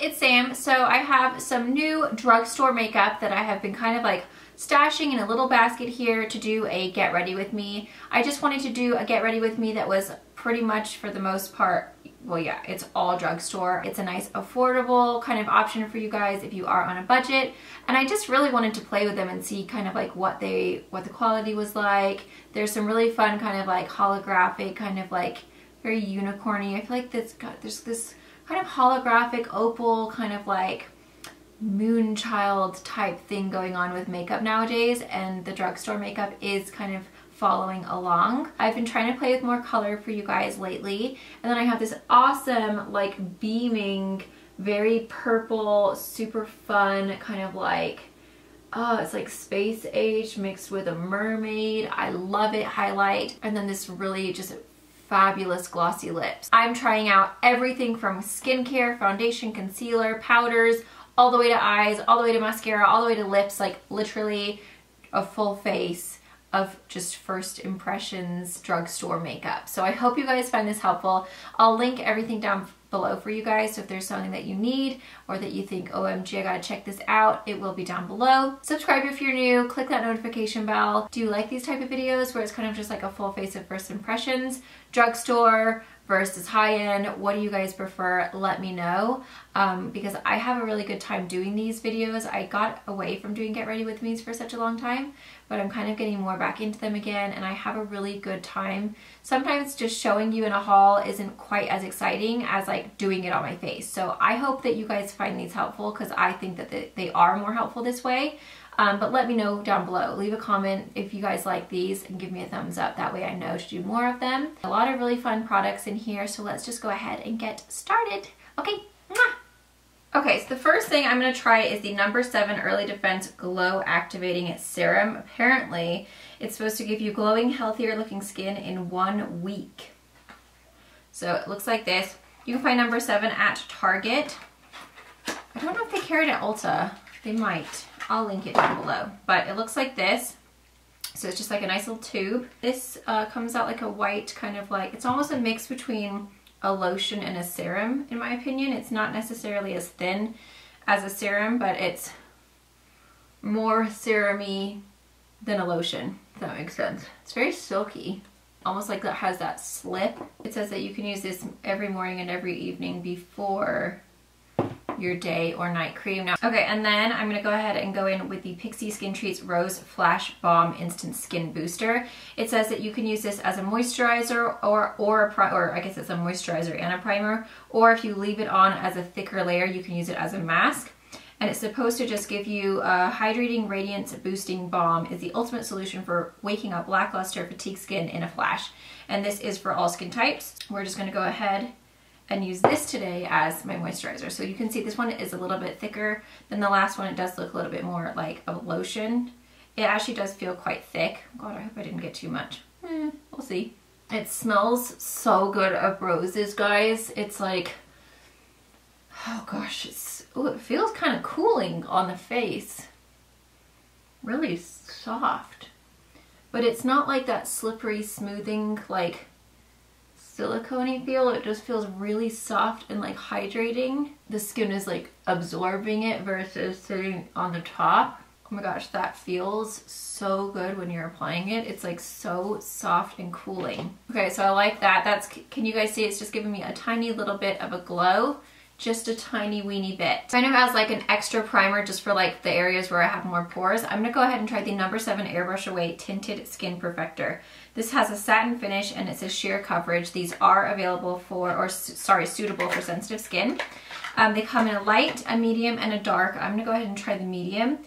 it's Sam. So I have some new drugstore makeup that I have been kind of like stashing in a little basket here to do a get ready with me. I just wanted to do a get ready with me that was pretty much for the most part, well yeah, it's all drugstore. It's a nice affordable kind of option for you guys if you are on a budget. And I just really wanted to play with them and see kind of like what the quality was like. There's some really fun kind of like holographic, kind of like very unicorny. I feel like there's this kind of holographic opal kind of like moonchild type thing going on with makeup nowadays, and the drugstore makeup is kind of following along. I've been trying to play with more color for you guys lately, and then I have this awesome like beaming, very purple, super fun kind of like, oh, it's like space age mixed with a mermaid. I love it highlight, and then this really just fabulous glossy lips. I'm trying out everything from skincare, foundation, concealer, powders, all the way to eyes, all the way to mascara, all the way to lips, like literally a full face of just first impressions drugstore makeup. So I hope you guys find this helpful. I'll link everything down below for you guys, so if there's something that you need or that you think, OMG, I gotta check this out, it will be down below. Subscribe if you're new, click that notification bell. Do you like these type of videos where it's kind of just like a full face of first impressions? Drugstore versus high-end, what do you guys prefer? Let me know, because I have a really good time doing these videos. I got away from doing get ready with me's for such a long time, but I'm kind of getting more back into them again, and I have a really good time. Sometimes just showing you in a haul isn't quite as exciting as like doing it on my face. So I hope that you guys find these helpful, because I think that they are more helpful this way. But let me know down below. Leave a comment if you guys like these and give me a thumbs up. That way I know to do more of them. A lot of really fun products in here, so let's just go ahead and get started. Okay. Mwah! Okay, so the first thing I'm going to try is the No. 7 Early Defense Glow Activating Serum. Apparently, it's supposed to give you glowing, healthier looking skin in 1 week. So it looks like this. You can find No. 7 at Target. I don't know if they carry it at Ulta. They might. I'll link it down below. But it looks like this. So it's just like a nice little tube. This comes out like a white kind of like, it's almost a mix between a lotion and a serum, in my opinion. It's not necessarily as thin as a serum, but it's more serum-y than a lotion, if that makes sense. It's very silky, almost like that has that slip. It says that you can use this every morning and every evening before your day or night cream. Now, okay, and then I'm gonna go ahead and go in with the Pixi Skin Treats Rose Flash Balm Instant Skin Booster. It says that you can use this as a moisturizer or I guess it's a moisturizer and a primer, or if you leave it on as a thicker layer, you can use it as a mask. And it's supposed to just give you a hydrating, radiance boosting balm. Is the ultimate solution for waking up lackluster, fatigued skin in a flash. And this is for all skin types. We're just gonna go ahead and use this today as my moisturizer. So you can see this one is a little bit thicker than the last one. It does look a little bit more like a lotion. It actually does feel quite thick. God, I hope I didn't get too much. We'll see. It smells so good of roses, guys. It's like, oh gosh, it feels kind of cooling on the face. Really soft. But it's not like that slippery, smoothing, like silicone-y feel. It just feels really soft and like hydrating. The skin is like absorbing it versus sitting on the top. Oh my gosh, that feels so good when you're applying it. It's like so soft and cooling. Okay, so I like that. Can you guys see it's just giving me a tiny little bit of a glow? Just a tiny weeny bit. Kind of as like an extra primer just for like the areas where I have more pores. I'm gonna go ahead and try the No. 7 Airbrush Away Tinted Skin Perfector. This has a satin finish and it's a sheer coverage. These are available for, or sorry, suitable for sensitive skin. They come in a light, a medium, and a dark. I'm gonna go ahead and try the medium.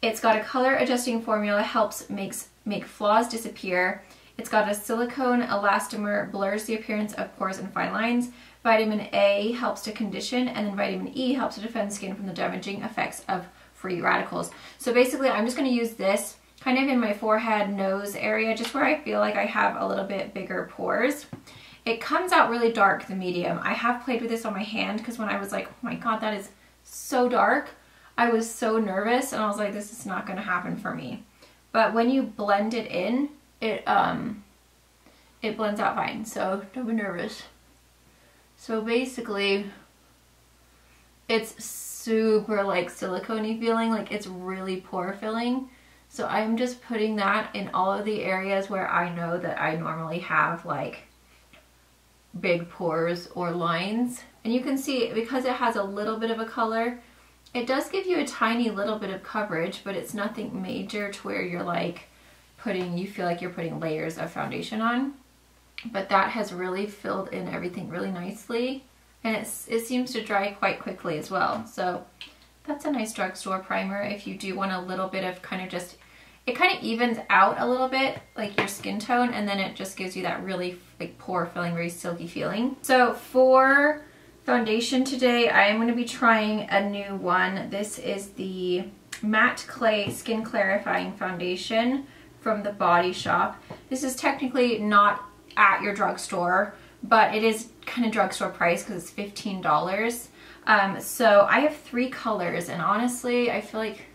It's got a color adjusting formula, helps make flaws disappear. It's got a silicone elastomer, blurs the appearance of pores and fine lines. Vitamin A helps to condition, and then vitamin E helps to defend skin from the damaging effects of free radicals. So basically I'm just gonna use this kind of in my forehead, nose area, just where I feel like I have a little bit bigger pores. It comes out really dark, the medium. I have played with this on my hand because when I was like, oh my god, that is so dark, I was so nervous and I was like, this is not gonna happen for me. But when you blend it in, it blends out fine, so don't be nervous. So basically, It's super like silicone-y feeling, like it's really pore filling. So I'm just putting that in all of the areas where I know that I normally have like big pores or lines. And you can see, because it has a little bit of a color, it does give you a tiny little bit of coverage, but it's nothing major to where you're like you feel like you're putting layers of foundation on. But that has really filled in everything really nicely. And it seems to dry quite quickly as well. So that's a nice drugstore primer if you do want a little bit of kind of just, it kind of evens out a little bit like your skin tone, and then it just gives you that really like pore filling, very silky feeling. So for foundation today, I am going to be trying a new one. This is the Matte Clay Skin Clarifying Foundation from the Body Shop. This is technically not at your drugstore, but it is kind of drugstore price because it's $15. So I have 3 colors, and honestly I feel like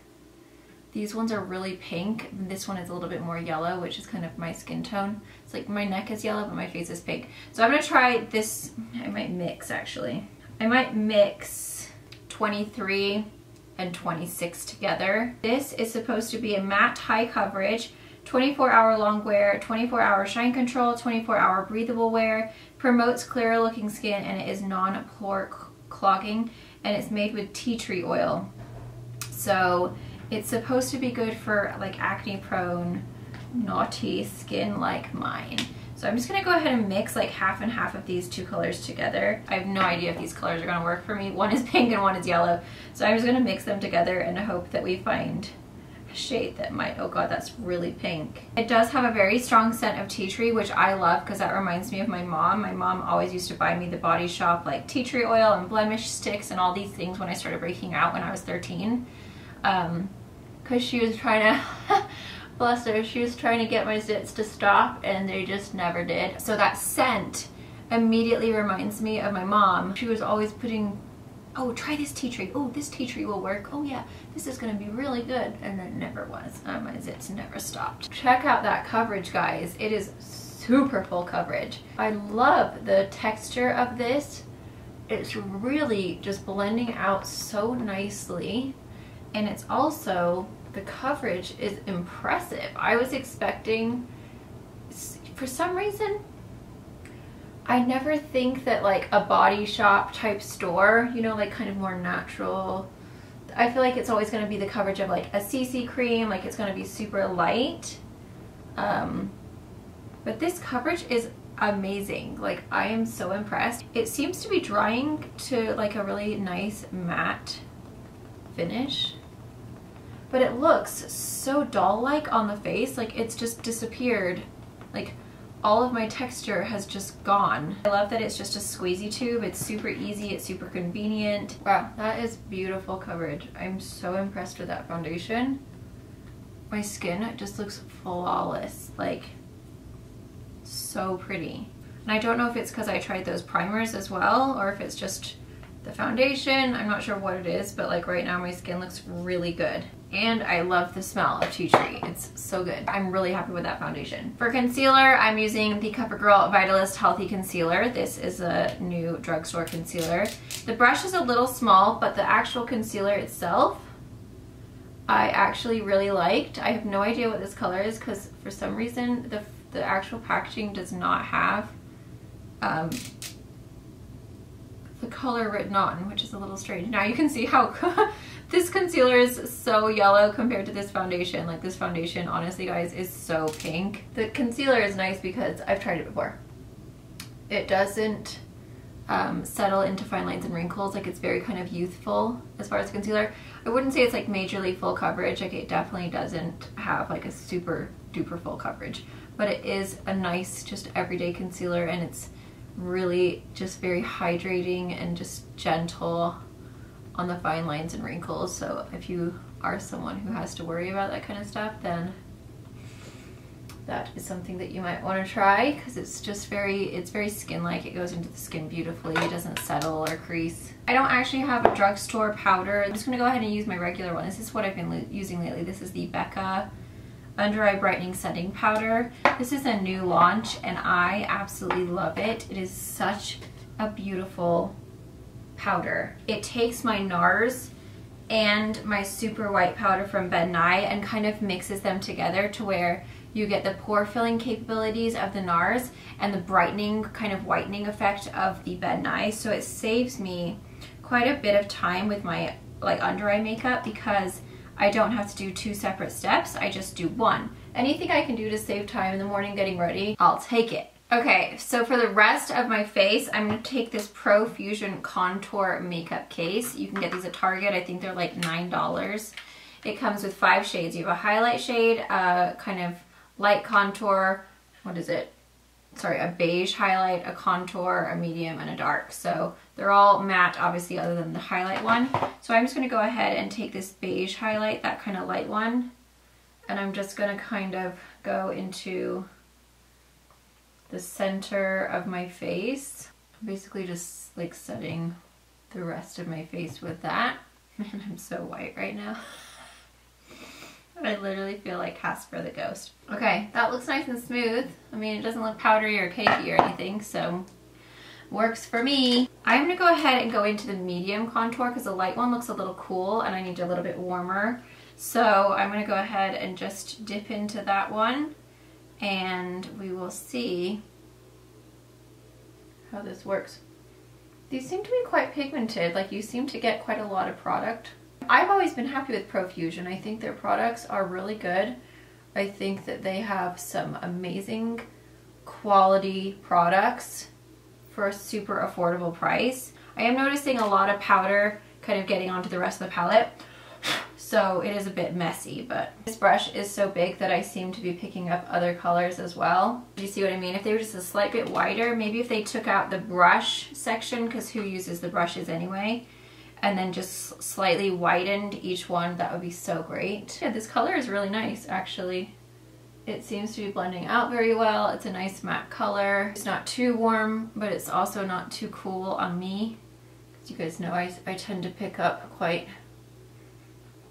these ones are really pink. This one is a little bit more yellow, which is kind of my skin tone. It's like my neck is yellow but my face is pink. So I'm gonna try this. I might mix actually. I might mix 23 and 26 together. This is supposed to be a matte high coverage, 24-hour long wear, 24-hour shine control, 24-hour breathable wear, promotes clearer looking skin, and it is non-pore clogging, and it's made with tea tree oil. So it's supposed to be good for like acne prone, naughty skin like mine. So I'm just gonna go ahead and mix like half and half of these 2 colors together. I have no idea if these colors are gonna work for me. One is pink and one is yellow. So I'm just gonna mix them together and hope that we find a shade that might, oh god, that's really pink. It does have a very strong scent of tea tree, which I love because that reminds me of my mom. My mom always used to buy me the Body Shop like tea tree oil and blemish sticks and all these things when I started breaking out when I was 13. Because she was trying to, bless her, she was trying to get my zits to stop and they just never did. So that scent immediately reminds me of my mom. She was always putting, oh, try this tea tree. Oh, this tea tree will work. Oh yeah, this is gonna be really good. And it never was. My zits never stopped. Check out that coverage, guys. It is super full coverage. I love the texture of this. It's really just blending out so nicely. And it's also, the coverage is impressive. I was expecting, for some reason, I never think that like a Body Shop type store, you know, like kind of more natural, I feel like it's always going to be the coverage of like a CC cream, like it's going to be super light. But this coverage is amazing. Like I am so impressed. It seems to be drying to like a really nice matte finish. But it looks so doll-like on the face, like it's just disappeared. Like all of my texture has just gone. I love that it's just a squeezy tube. It's super easy, it's super convenient. Wow, that is beautiful coverage. I'm so impressed with that foundation. My skin just looks flawless, like so pretty. And I don't know if it's because I tried those primers as well, or if it's just the foundation. I'm not sure what it is, but like right now my skin looks really good. And I love the smell of tea tree. It's so good. I'm really happy with that foundation. For concealer, I'm using the Covergirl Vitalist Healthy Concealer. This is a new drugstore concealer. The brush is a little small, but the actual concealer itself, I actually really liked. I have no idea what this color is because for some reason the actual packaging does not have the color written on, which is a little strange. Now you can see how this concealer is so yellow compared to this foundation. Like this foundation, honestly guys, is so pink. The concealer is nice because I've tried it before. It doesn't settle into fine lines and wrinkles. Like it's very kind of youthful as far as concealer. I wouldn't say it's like majorly full coverage. Like it definitely doesn't have like a super duper full coverage, but it is a nice just everyday concealer, and it's really just very hydrating and just gentle on the fine lines and wrinkles. So if you are someone who has to worry about that kind of stuff, then that is something that you might want to try, because it's just very skin-like. It goes into the skin beautifully. It doesn't settle or crease. I don't actually have a drugstore powder. I'm just gonna go ahead and use my regular one. This is what I've been using lately. This is the Becca Under Eye Brightening Setting Powder. This is a new launch and I absolutely love it. It is such a beautiful powder. It takes my NARS and my super white powder from Ben Nye and kind of mixes them together to where you get the pore filling capabilities of the NARS and the brightening kind of whitening effect of the Ben Nye. So it saves me quite a bit of time with my like under eye makeup because I don't have to do 2 separate steps, I just do 1. Anything I can do to save time in the morning getting ready, I'll take it. Okay, so for the rest of my face, I'm going to take this Pro Fusion Contour Makeup Case. You can get these at Target. I think they're like $9. It comes with 5 shades. You have a highlight shade, a kind of light contour, what is it? Sorry, a beige highlight, a contour, a medium, and a dark. So they're all matte, obviously, other than the highlight one. So I'm just going to go ahead and take this beige highlight, that kind of light one, and I'm just going to kind of go into the center of my face. Basically just like setting the rest of my face with that. Man, I'm so white right now. I literally feel like Casper the Ghost. Okay, that looks nice and smooth. I mean, it doesn't look powdery or cakey or anything, so works for me. I'm gonna go ahead and go into the medium contour because the light one looks a little cool and I need a little bit warmer. So I'm gonna go ahead and just dip into that one, and we will see how this works. These seem to be quite pigmented, like you seem to get quite a lot of product. I've always been happy with Pro Fusion. I think their products are really good. I think that they have some amazing quality products for a super affordable price. I am noticing a lot of powder kind of getting onto the rest of the palette, so it is a bit messy, but this brush is so big that I seem to be picking up other colors as well. Do you see what I mean? If they were just a slight bit wider, maybe if they took out the brush section, because who uses the brushes anyway, and then just slightly widened each one, that would be so great. Yeah, this color is really nice, actually. It seems to be blending out very well. It's a nice matte color. It's not too warm, but it's also not too cool on me. As you guys know, I tend to pick up quite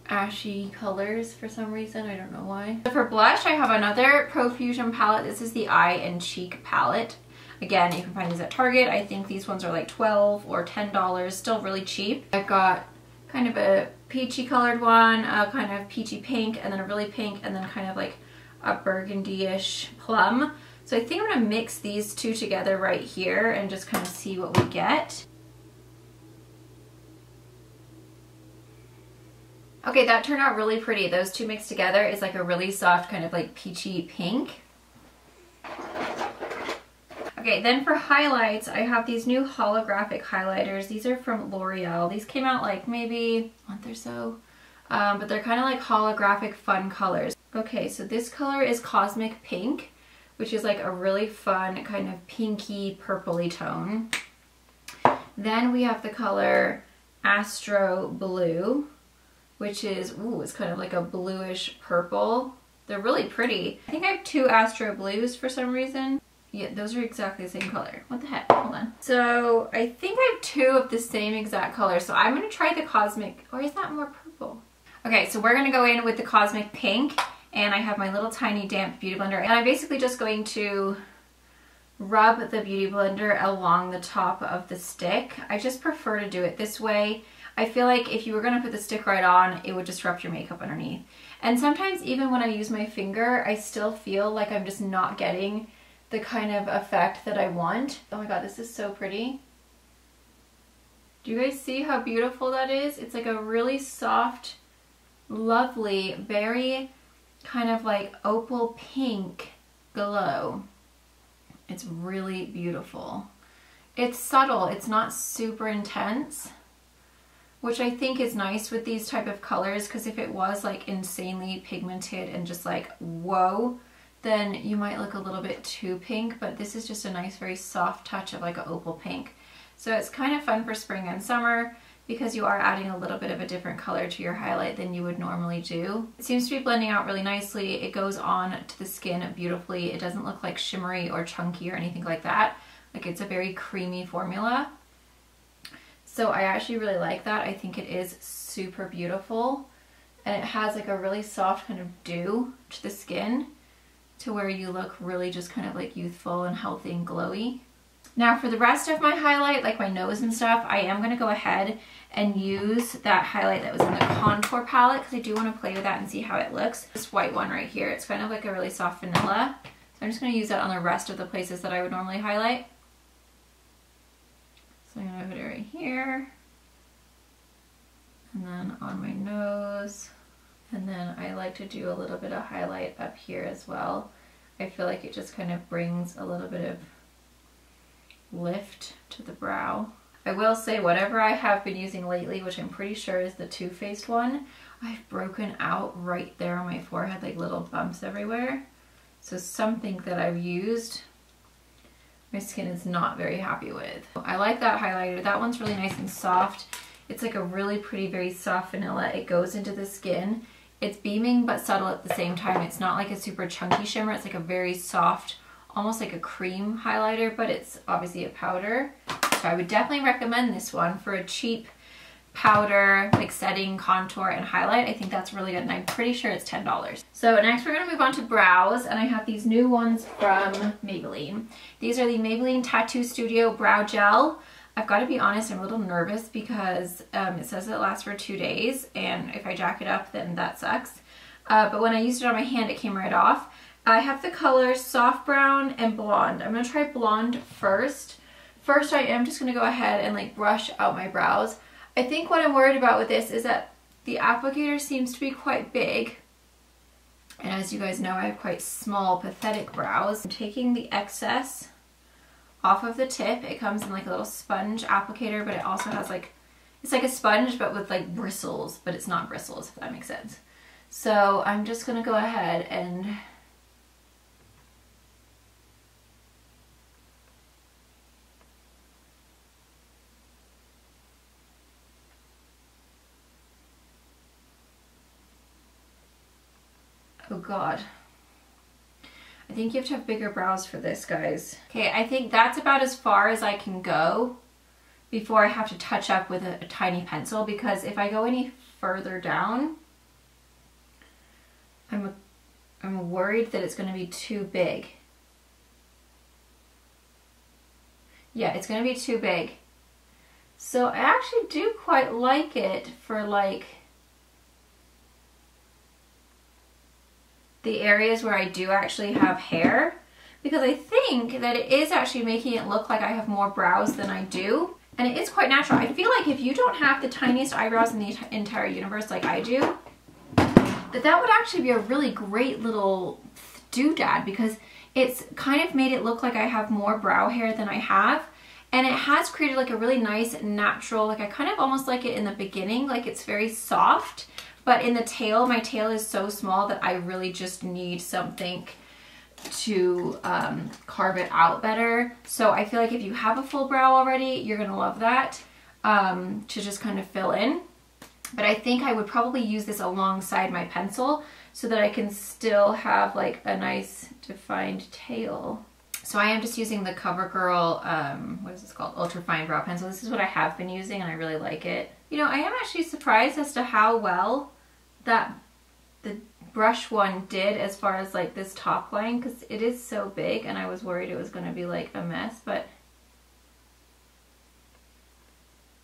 ashy colors for some reason. I don't know why. So for blush, I have another Pro Fusion palette. This is the Eye and Cheek palette. Again, you can find these at Target. I think these ones are like $12 or $10, still really cheap. I've got kind of a peachy colored one, a kind of peachy pink, and then a really pink, and then kind of like a burgundy-ish plum. So I think I'm gonna mix these two together right here and just kind of see what we get. Okay, that turned out really pretty. Those two mixed together is like a really soft kind of like peachy pink. Okay, then for highlights, I have these new holographic highlighters. These are from L'Oreal. These came out like maybe a month or so, but they're kind of like holographic fun colors. Okay, so this color is Cosmic Pink, which is like a really fun kind of pinky purpley tone. Then we have the color Astro Blue, which is, ooh, it's kind of like a bluish purple. They're really pretty. I think I have 2 Astro Blues for some reason. Yeah, those are exactly the same color. What the heck? Hold on. So I think I have 2 of the same exact color. So I'm gonna try the Cosmic, or is that more purple? Okay, so we're gonna go in with the Cosmic Pink, and I have my little tiny damp beauty blender, and I'm basically just going to rub the beauty blender along the top of the stick. I just prefer to do it this way. I feel like if you were gonna put the stick right on, it would disrupt your makeup underneath. And sometimes even when I use my finger, I still feel like I'm just not getting the kind of effect that I want. Oh my god, this is so pretty. Do you guys see how beautiful that is? It's like a really soft, lovely, very kind of like opal pink glow. It's really beautiful. It's subtle, it's not super intense, which I think is nice with these type of colors, because if it was like insanely pigmented and just like whoa, then you might look a little bit too pink, but this is just a nice very soft touch of like an opal pink. So it's kind of fun for spring and summer because you are adding a little bit of a different color to your highlight than you would normally do. It seems to be blending out really nicely. It goes on to the skin beautifully. It doesn't look like shimmery or chunky or anything like that. Like, it's a very creamy formula. So I actually really like that. I think it is super beautiful, and it has like a really soft kind of dew to the skin to where you look really just kind of like youthful and healthy and glowy. Now for the rest of my highlight, like my nose and stuff, I am going to go ahead and use that highlight that was in the contour palette because I do want to play with that and see how it looks. This white one right here, it's kind of like a really soft vanilla. So I'm just going to use that on the rest of the places that I would normally highlight. So I'm going to put it right here. And then on my nose. And then I like to do a little bit of highlight up here as well. I feel like it just kind of brings a little bit of lift to the brow. I will say whatever I have been using lately, which I'm pretty sure is the Too Faced one, I've broken out right there on my forehead, like little bumps everywhere. So something that I've used, my skin is not very happy with. I like that highlighter. That one's really nice and soft. It's like a really pretty, very soft vanilla. It goes into the skin. It's beaming but subtle at the same time. It's not like a super chunky shimmer. It's like a very soft, almost like a cream highlighter, but it's obviously a powder. So I would definitely recommend this one for a cheap powder, like setting, contour, and highlight. I think that's really good, and I'm pretty sure it's $10. So next we're gonna move on to brows, and I have these new ones from Maybelline. These are the Maybelline Tattoo Studio Brow Gel. I've got to be honest, I'm a little nervous because it says it lasts for 2 days, and if I jack it up, then that sucks. But when I used it on my hand, it came right off. I have the colors Soft Brown and Blonde. I'm gonna try Blonde first. First, I am just gonna go ahead and like brush out my brows. I think what I'm worried about with this is that the applicator seems to be quite big. And as you guys know, I have quite small, pathetic brows. I'm taking the excess off of the tip. It comes in like a little sponge applicator, but it also has like, it's like a sponge, but with like bristles, but it's not bristles, if that makes sense. So I'm just gonna go ahead and oh God. I think you have to have bigger brows for this, guys. Okay, I think that's about as far as I can go before I have to touch up with a tiny pencil, because if I go any further down, I'm worried that it's going to be too big. Yeah, it's going to be too big. So I actually do quite like it for like the areas where I do actually have hair, because I think that it is actually making it look like I have more brows than I do, and it is quite natural. I feel like if you don't have the tiniest eyebrows in the entire universe like I do, that would actually be a really great little doodad, because it's kind of made it look like I have more brow hair than I have, and it has created like a really nice natural, like I kind of almost like it in the beginning, like it's very soft. But in the tail, my tail is so small that I really just need something to carve it out better. So I feel like if you have a full brow already, you're gonna love that to just kind of fill in. But I think I would probably use this alongside my pencil so that I can still have like a nice defined tail. So I am just using the Covergirl, what is this called? Ultrafine brow pencil. This is what I have been using and I really like it. You know, I am actually surprised as to how well that the brush one did as far as like this top line, because it is so big and I was worried it was going to be like a mess, but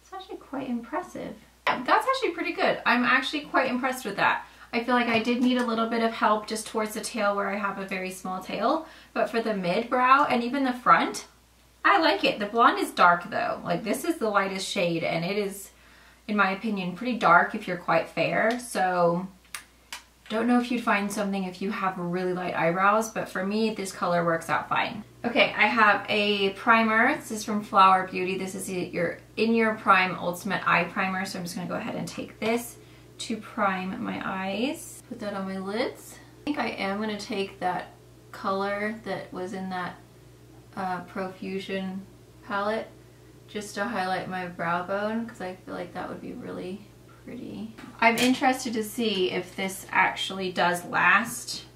it's actually quite impressive. Yeah, that's actually pretty good. I'm actually quite impressed with that. I feel like I did need a little bit of help just towards the tail where I have a very small tail, but for the mid brow and even the front, I like it. The blonde is dark though. Like this is the lightest shade and it is, in my opinion, pretty dark if you're quite fair. So don't know if you'd find something if you have really light eyebrows, but for me, this color works out fine. Okay, I have a primer. This is from Flower Beauty. This is your In Your Prime Ultimate Eye Primer. So I'm just gonna go ahead and take this to prime my eyes. Put that on my lids. I think I am gonna take that color that was in that Profusion palette just to highlight my brow bone, because I feel like that would be really pretty. I'm interested to see if this actually does last,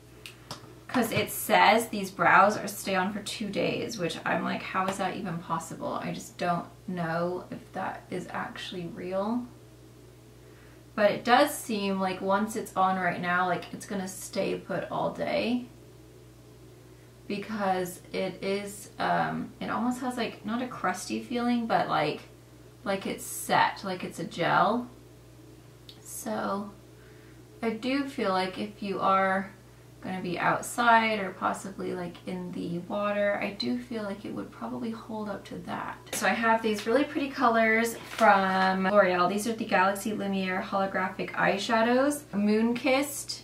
because it says these brows are stay on for 2 days, which I'm like, how is that even possible? I just don't know if that is actually real. But it does seem like once it's on right now, like it's gonna stay put all day. because it is, it almost has like, not a crusty feeling, but like it's set, like it's a gel. So I do feel like if you are going to be outside or possibly like in the water, I do feel like it would probably hold up to that. So I have these really pretty colors from L'Oreal. These are the Galaxy Lumiere Holographic eyeshadows, Moon Kissed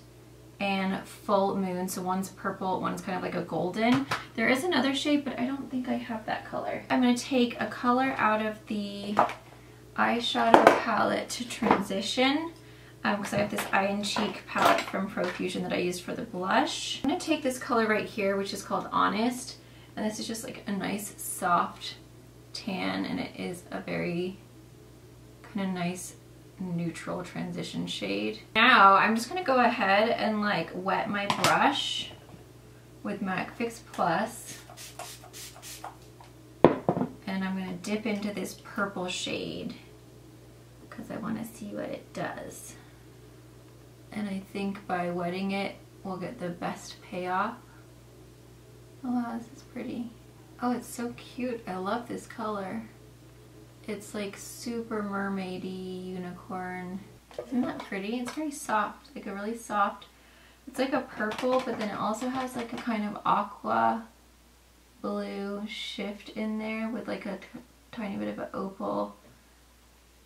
and Full Moon. So one's purple, one's kind of like a golden. There is another shade, but I don't think I have that color. I'm going to take a color out of the eyeshadow palette to transition, because I have this Eye and Cheek palette from Profusion that I used for the blush. I'm going to take this color right here, which is called Honest, and this is just like a nice soft tan, and it is a very kind of nice neutral transition shade. Now I'm just going to go ahead and like wet my brush with MAC Fix Plus, and I'm going to dip into this purple shade because I want to see what it does. And I think by wetting it, we'll get the best payoff. Oh wow, this is pretty. Oh, it's so cute. I love this color. It's like super mermaidy unicorn. Isn't that pretty? It's very soft, like a really soft, it's like a purple, but then it also has like a kind of aqua blue shift in there with like a tiny bit of an opal.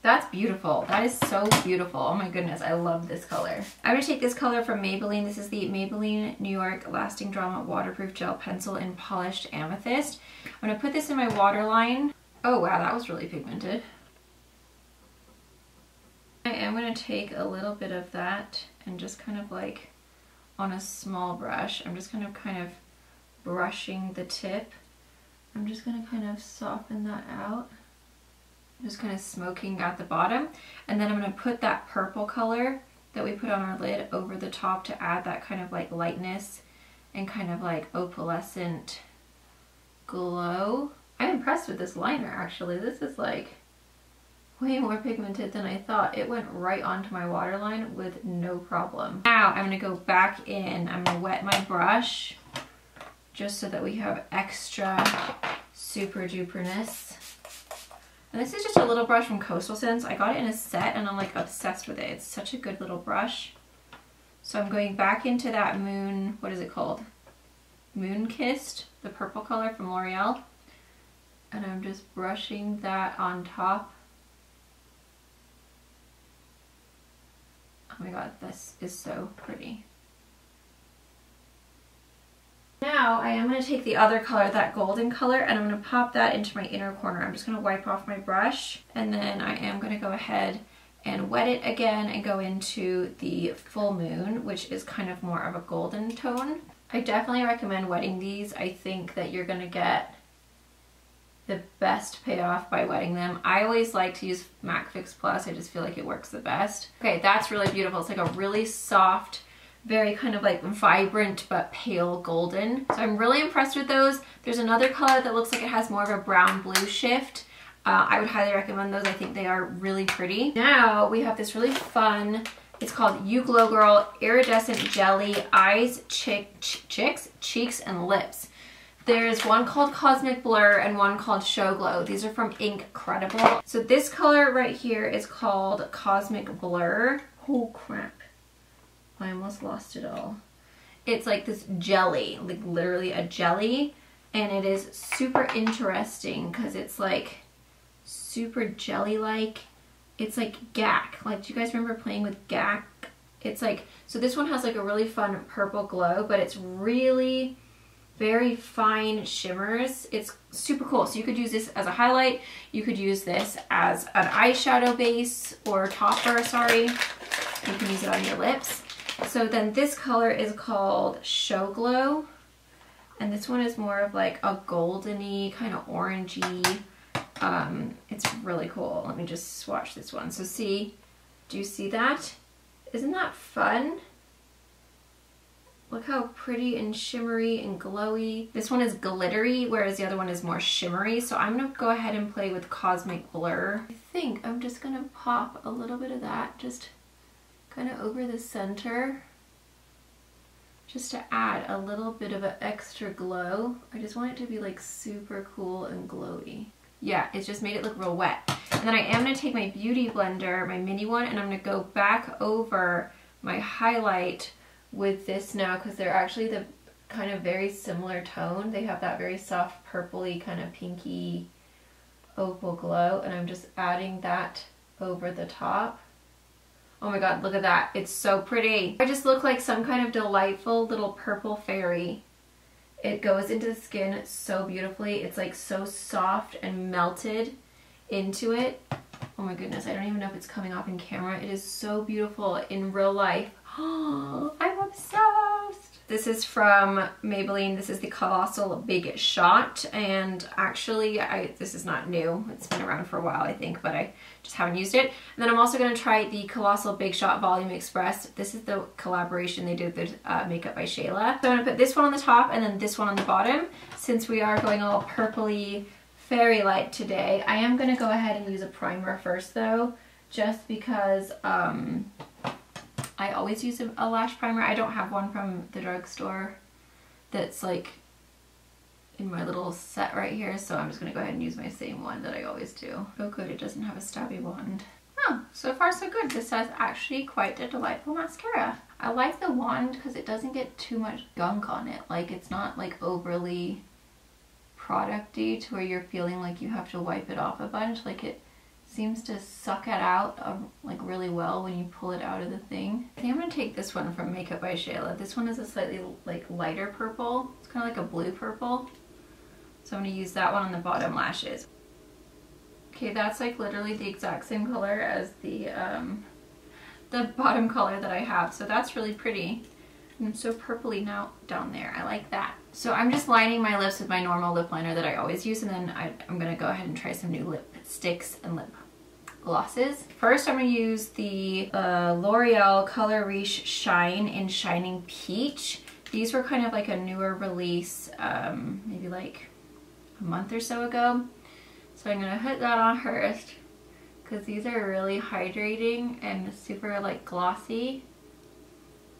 That's beautiful. That is so beautiful. Oh my goodness, I love this color. I'm going to take this color from Maybelline. This is the Maybelline New York Lasting Drama Waterproof Gel Pencil in Polished Amethyst. I'm going to put this in my waterline. Oh wow, that was really pigmented. I am going to take a little bit of that and just kind of like on a small brush, I'm just kind of brushing the tip. I'm just going to kind of soften that out. Just kind of smoking at the bottom, and then I'm going to put that purple color that we put on our lid over the top to add that kind of like lightness and kind of like opalescent glow. I'm impressed with this liner actually. This is like way more pigmented than I thought. It went right onto my waterline with no problem. Now I'm going to go back in. I'm going to wet my brush just so that we have extra super duperness. And this is just a little brush from Coastal Scents. I got it in a set and I'm like obsessed with it. It's such a good little brush. So I'm going back into that moon, what is it called? Moon Kissed, the purple color from L'Oreal. And I'm just brushing that on top. Oh my god, this is so pretty. Now I am going to take the other color, that golden color, and I'm going to pop that into my inner corner. I'm just going to wipe off my brush, and then I am going to go ahead and wet it again and go into the Full Moon, which is kind of more of a golden tone. I definitely recommend wetting these. I think that you're going to get the best payoff by wetting them. I always like to use MAC Fix Plus. I just feel like it works the best. Okay, that's really beautiful. It's like a really soft, very kind of like vibrant but pale golden. So I'm really impressed with those. There's another color that looks like it has more of a brown blue shift. I would highly recommend those. I think they are really pretty. Now we have this really fun, it's called You Glow Girl Iridescent Jelly Eyes, Cheeks, and Lips. There's one called Cosmic Blur and one called Show Glow. These are from INC.redible. So this color right here is called Cosmic Blur. Oh crap. I almost lost it all. It's like this jelly, like literally a jelly, and it is super interesting because it's like super jelly-like. It's like GAC. Like, do you guys remember playing with GAC? It's like, so this one has like a really fun purple glow, but it's really very fine shimmers. It's super cool. So you could use this as a highlight. You could use this as an eyeshadow base or topper, sorry. You can use it on your lips. So then this color is called Show Glow, and this one is more of like a goldeny, kind of orangey. It's really cool. Let me just swatch this one. So see, do you see that? Isn't that fun? Look how pretty and shimmery and glowy. This one is glittery, whereas the other one is more shimmery. So I'm gonna go ahead and play with Cosmic Blur. I think I'm just gonna pop a little bit of that just kind of over the center. just to add a little bit of an extra glow. I just want it to be like super cool and glowy. Yeah, it's just made it look real wet. And then I am going to take my Beauty Blender, my mini one, and I'm going to go back over my highlight with this now because they're actually the kind of very similar tone. They have that very soft purpley kind of pinky opal glow, and I'm just adding that over the top. Oh my god, look at that. It's so pretty. I just look like some kind of delightful little purple fairy. It goes into the skin so beautifully. It's like so soft and melted into it. Oh my goodness, I don't even know if it's coming off in camera. It is so beautiful in real life. Oh, I'm obsessed. This is from Maybelline. This is the Colossal Big Shot, and actually this is not new. It's been around for a while, I think, but I just haven't used it. And then I'm also going to try the Colossal Big Shot Volume Express. This is the collaboration they did with Makeup by Shayla. So I'm going to put this one on the top and then this one on the bottom. Since we are going all purpley fairy light today, I am going to go ahead and use a primer first though, just because I always use a lash primer. I don't have one from the drugstore that's like in my little set right here, so I'm just going to go ahead and use my same one that I always do. Oh good, it doesn't have a stabby wand. Oh, so far so good. This is actually quite a delightful mascara. I like the wand because it doesn't get too much gunk on it. Like, it's not like overly product-y to where you're feeling like you have to wipe it off a bunch. Like, it seems to suck it out like really well when you pull it out of the thing. I think I'm going to take this one from Makeup by Shayla. This one is a slightly like lighter purple. It's kind of like a blue purple. So I'm going to use that one on the bottom lashes. Okay, that's like literally the exact same color as the bottom color that I have. So that's really pretty. And so purpley now down there. I like that. So I'm just lining my lips with my normal lip liner that I always use, and then I'm going to go ahead and try some new lipsticks and lip glosses. First I'm going to use the L'Oreal Color Riche Shine in Shining Peach. These were kind of like a newer release, maybe like a month or so ago. So I'm going to put that on first because these are really hydrating and super like glossy.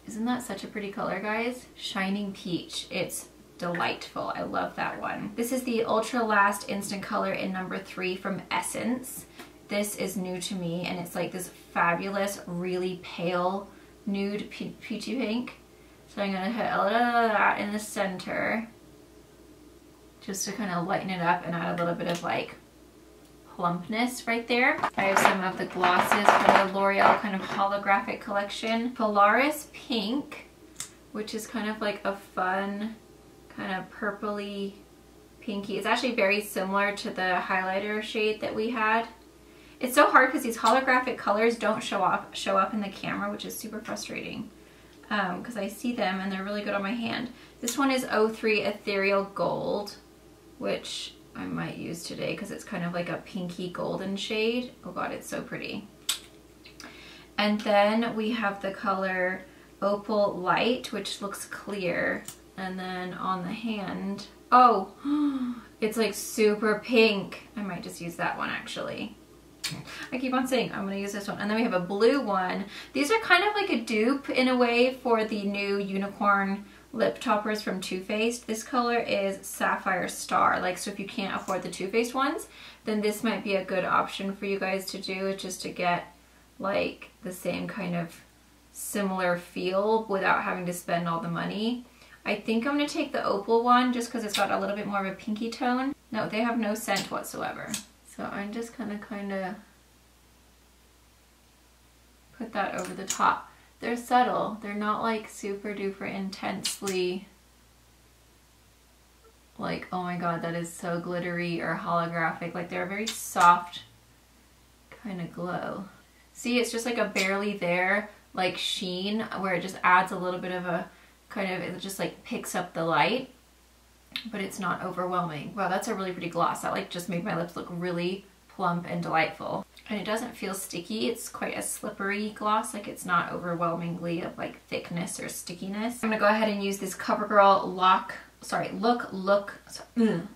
Isn't that such a pretty color, guys? Shining Peach. It's delightful. I love that one. This is the Ultra Last Insta Color in number 3 from Essence. This is new to me, and it's like this fabulous, really pale nude peachy pink. So I'm gonna hit a little of that in the center just to kind of lighten it up and add a little bit of like plumpness right there. I have some of the glosses from the L'Oreal kind of holographic collection. Polaris Pink, which is kind of like a fun kind of purpley pinky. It's actually very similar to the highlighter shade that we had. It's so hard because these holographic colors don't show up in the camera, which is super frustrating because I see them and they're really good on my hand. This one is 03 Ethereal Gold, which I might use today because it's kind of like a pinky golden shade. Oh god, it's so pretty. And then we have the color Opal Light, which looks clear. And then on the hand, oh, it's like super pink. I might just use that one actually. I keep on saying I'm going to use this one. And then we have a blue one. These are kind of like a dupe in a way for the new unicorn lip toppers from Too Faced. This color is Sapphire Star. Like, so if you can't afford the Too Faced ones, then this might be a good option for you guys to do, just to get like the same kind of similar feel without having to spend all the money. I think I'm going to take the Opal one just because it's got a little bit more of a pinky tone. No, they have no scent whatsoever. So I'm just gonna kind of put that over the top. They're subtle. They're not like super duper intensely like, oh my god, that is so glittery or holographic. Like, they're a very soft kind of glow. See, it's just like a barely there like sheen where it just adds a little bit of a kind of, it just like picks up the light, but it's not overwhelming. Wow, that's a really pretty gloss. That like just made my lips look really plump and delightful. And it doesn't feel sticky. It's quite a slippery gloss. Like, it's not overwhelmingly of like thickness or stickiness. I'm gonna go ahead and use this CoverGirl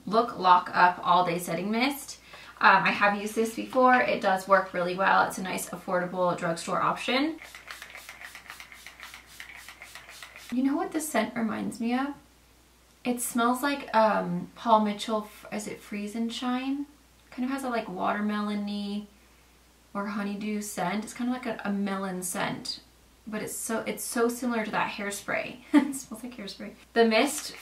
Look Lock Up All Day Setting Mist. I have used this before. It does work really well. It's a nice affordable drugstore option. You know what this scent reminds me of? It smells like Paul Mitchell, is it Freeze and Shine? Kind of has a like watermelon-y or honeydew scent. It's kind of like a melon scent, but it's so similar to that hairspray. It smells like hairspray. The mist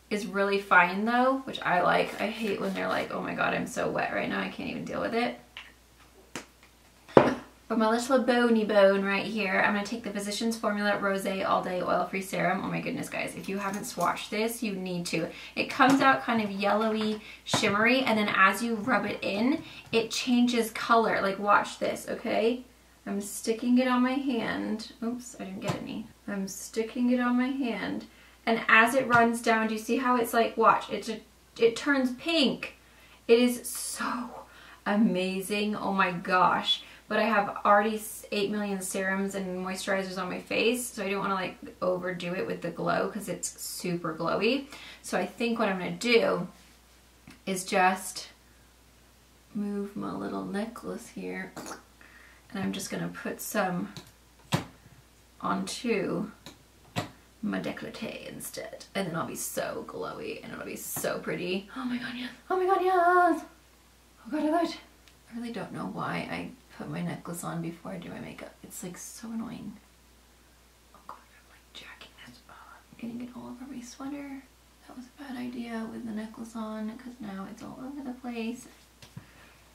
is really fine though, which I like. I hate when they're like, oh my god, I'm so wet right now, I can't even deal with it. For my little bony bone right here, I'm going to take the Physicians Formula Rosé All Day Oil-Free Serum. Oh my goodness, guys. If you haven't swatched this, you need to. It comes out kind of yellowy, shimmery, and then as you rub it in, it changes color. Like, watch this, okay? I'm sticking it on my hand. Oops, I didn't get any. I'm sticking it on my hand. And as it runs down, do you see how it's like, watch, it turns pink. It is so amazing. Oh my gosh. But I have already 8 million serums and moisturizers on my face, so I don't want to like overdo it with the glow because it's super glowy. So I think what I'm going to do is just move my little necklace here, and I'm just going to put some onto my décolleté instead, and then I'll be so glowy and it'll be so pretty. Oh my god, yes. Oh my god, yes. Oh god, I love it. I really don't know why I put my necklace on before I do my makeup. It's like so annoying. Oh god, I'm like jacking this up. I'm getting it all over my sweater. That was a bad idea with the necklace on because now it's all over the place.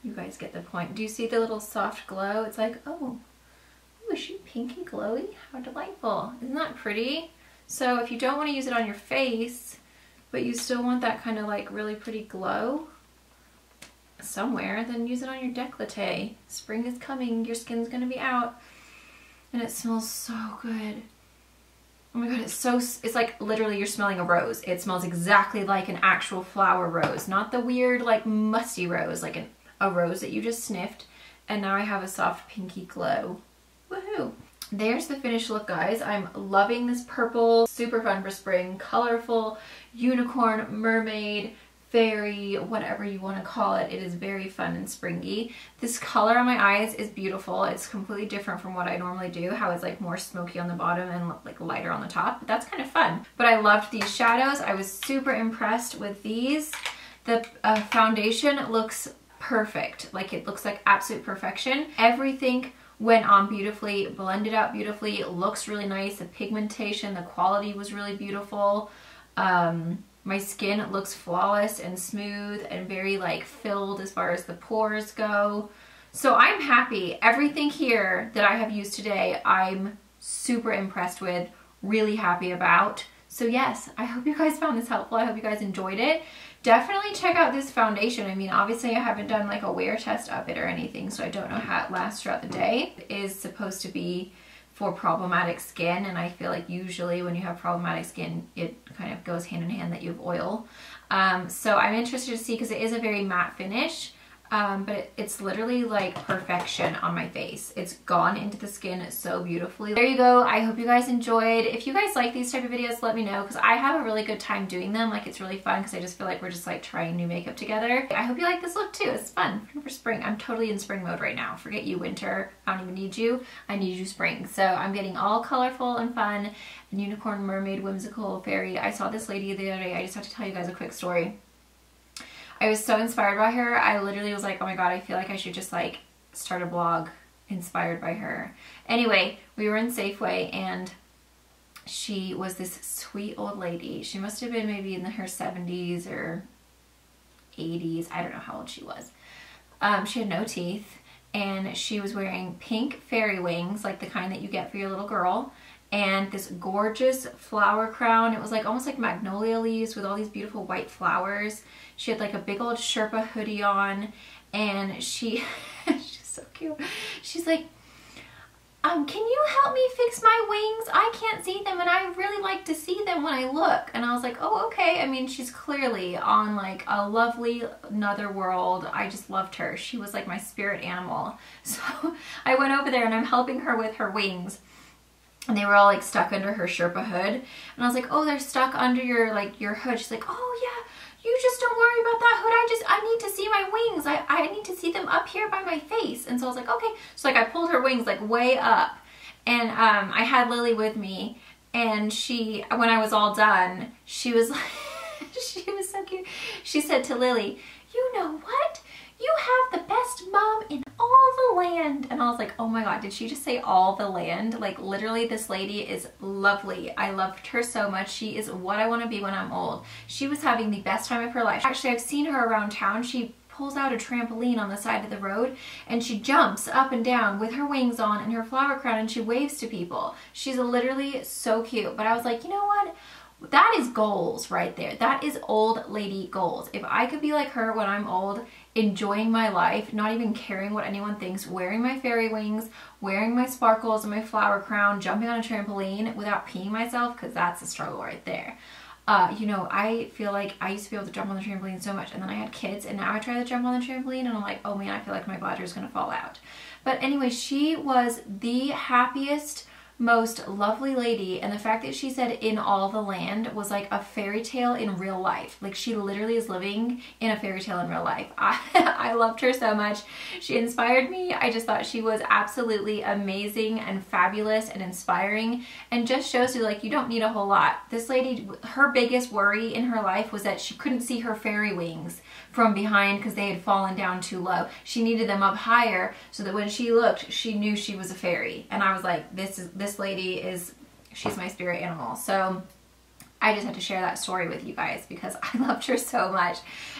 You guys get the point. Do you see the little soft glow? It's like, oh, is she pink and glowy? How delightful. Isn't that pretty? So if you don't want to use it on your face, but you still want that kind of like really pretty glow somewhere, then use it on your décolleté. Spring is coming, your skin's gonna be out, and it smells so good. Oh my god, it's like literally you're smelling a rose. It smells exactly like an actual flower rose, not the weird like musty rose, like a rose that you just sniffed, and now I have a soft pinky glow. Woohoo! There's the finished look, guys. I'm loving this purple, super fun for spring, colorful, unicorn, mermaid, fairy, whatever you want to call it. It is very fun and springy. This color on my eyes is beautiful. It's completely different from what I normally do, how it's like more smoky on the bottom and like lighter on the top, but that's kind of fun. But I loved these shadows. I was super impressed with these. The foundation looks perfect. Like, it looks like absolute perfection. Everything went on beautifully, blended out beautifully, it looks really nice. The pigmentation, the quality was really beautiful. My skin looks flawless and smooth and very like filled as far as the pores go. So I'm happy. Everything here that I have used today, I'm super impressed with, really happy about. So yes, I hope you guys found this helpful. I hope you guys enjoyed it. Definitely check out this foundation. I mean, obviously I haven't done like a wear test of it or anything, so I don't know how it lasts throughout the day. It is supposed to be for problematic skin, and I feel like usually when you have problematic skin, it kind of goes hand in hand that you have oil. So I'm interested to see, because it is a very matte finish, but it's literally like perfection on my face. It's gone into the skin so beautifully. There you go. I hope you guys enjoyed. If you guys like these type of videos, let me know, because I have a really good time doing them. Like, it's really fun because I just feel like we're just like trying new makeup together. I hope you like this look too. It's fun for spring. I'm totally in spring mode right now. Forget you, winter. I don't even need you. I need you, spring. So I'm getting all colorful and fun and unicorn, mermaid, whimsical, fairy. I saw this lady the other day. I just have to tell you guys a quick story. I was so inspired by her. I literally was like, oh my god, I feel like I should just like start a blog inspired by her. Anyway, we were in Safeway and she was this sweet old lady. She must have been maybe in her 70s or 80s. I don't know how old she was. She had no teeth, and she was wearing pink fairy wings, like the kind that you get for your little girl, and this gorgeous flower crown. It was like almost like magnolia leaves with all these beautiful white flowers. She had like a big old Sherpa hoodie on, and she's so cute. She's like, can you help me fix my wings? I can't see them, and I really like to see them when I look. And I was like, oh, okay. I mean, she's clearly on like a lovely another world. I just loved her. She was like my spirit animal. So I went over there and I'm helping her with her wings. And they were all like stuck under her Sherpa hood. And I was like, oh, they're stuck under your hood. She's like, oh yeah, you just don't worry about that hood. I need to see my wings. I need to see them up here by my face. And so I was like, okay. So like I pulled her wings like way up. And I had Lily with me. And when I was all done, she was like, she was so cute. She said to Lily, "You know what? You have the best mom in all the land." And I was like, oh my God, did she just say all the land? Like literally, this lady is lovely. I loved her so much. She is what I want to be when I'm old. She was having the best time of her life. Actually, I've seen her around town. She pulls out a trampoline on the side of the road and she jumps up and down with her wings on and her flower crown and she waves to people. She's literally so cute. But I was like, you know what? That is goals right there. That is old lady goals. If I could be like her when I'm old, enjoying my life, not even caring what anyone thinks, wearing my fairy wings, wearing my sparkles and my flower crown, jumping on a trampoline without peeing myself, because that's a struggle right there. You know, I feel like I used to be able to jump on the trampoline so much, and then I had kids, and now I try to jump on the trampoline, and I'm like, oh man, I feel like my bladder is going to fall out. But anyway, she was the happiest, most lovely lady, and the fact that she said in all the land was like a fairy tale in real life. Like she literally is living in a fairy tale in real life. I loved her so much. She inspired me. I just thought she was absolutely amazing and fabulous and inspiring, and just shows you like you don't need a whole lot. This lady, her biggest worry in her life was that she couldn't see her fairy wings from behind because they had fallen down too low. She needed them up higher so that when she looked, she knew she was a fairy. And I was like, this lady is, she's my spirit animal. So I just had to share that story with you guys because I loved her so much.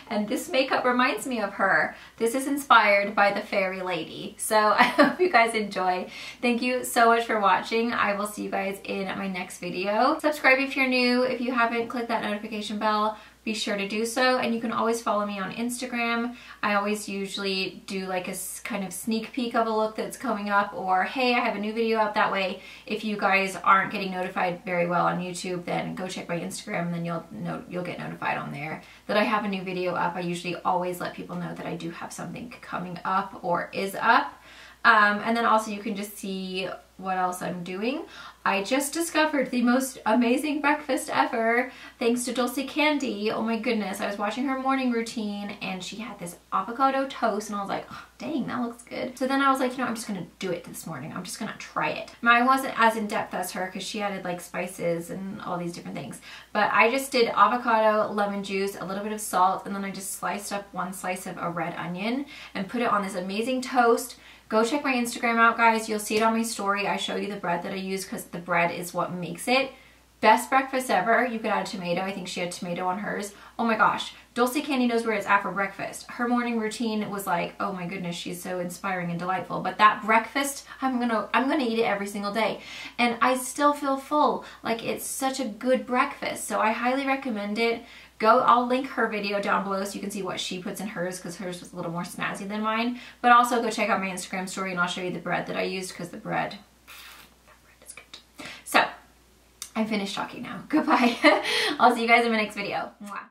And this makeup reminds me of her. This is inspired by the fairy lady. So I hope you guys enjoy. Thank you so much for watching. I will see you guys in my next video. Subscribe if you're new. If you haven't, click that notification bell. Be sure to do so, and you can always follow me on Instagram. I always usually do like a kind of sneak peek of a look that's coming up, or hey, I have a new video up. That way, if you guys aren't getting notified very well on YouTube, then go check my Instagram, and then you'll get notified on there that I have a new video up. I usually always let people know that I do have something coming up or is up. And then also you can just see what else I'm doing. I just discovered the most amazing breakfast ever thanks to Dulce Candy. Oh my goodness, I was watching her morning routine and she had this avocado toast and I was like, oh, dang, that looks good. So then I was like, you know, I'm just gonna do it this morning. I'm just gonna try it. Mine wasn't as in depth as her because she added like spices and all these different things. But I just did avocado, lemon juice, a little bit of salt, and then I just sliced up one slice of a red onion and put it on this amazing toast. Go check my Instagram out, guys. You'll see it on my story. I show you the bread that I use because the bread is what makes it. Best breakfast ever. You could add tomato. I think she had tomato on hers. Oh my gosh. Dulce Candy knows where it's at for breakfast. Her morning routine was like, oh my goodness, she's so inspiring and delightful. But that breakfast, I'm gonna eat it every single day. And I still feel full. Like it's such a good breakfast. So I highly recommend it. I'll link her video down below so you can see what she puts in hers because hers was a little more snazzy than mine. But also go check out my Instagram story and I'll show you the bread that I used because that bread is good. So, I'm finished talking now. Goodbye. I'll see you guys in my next video. Mwah.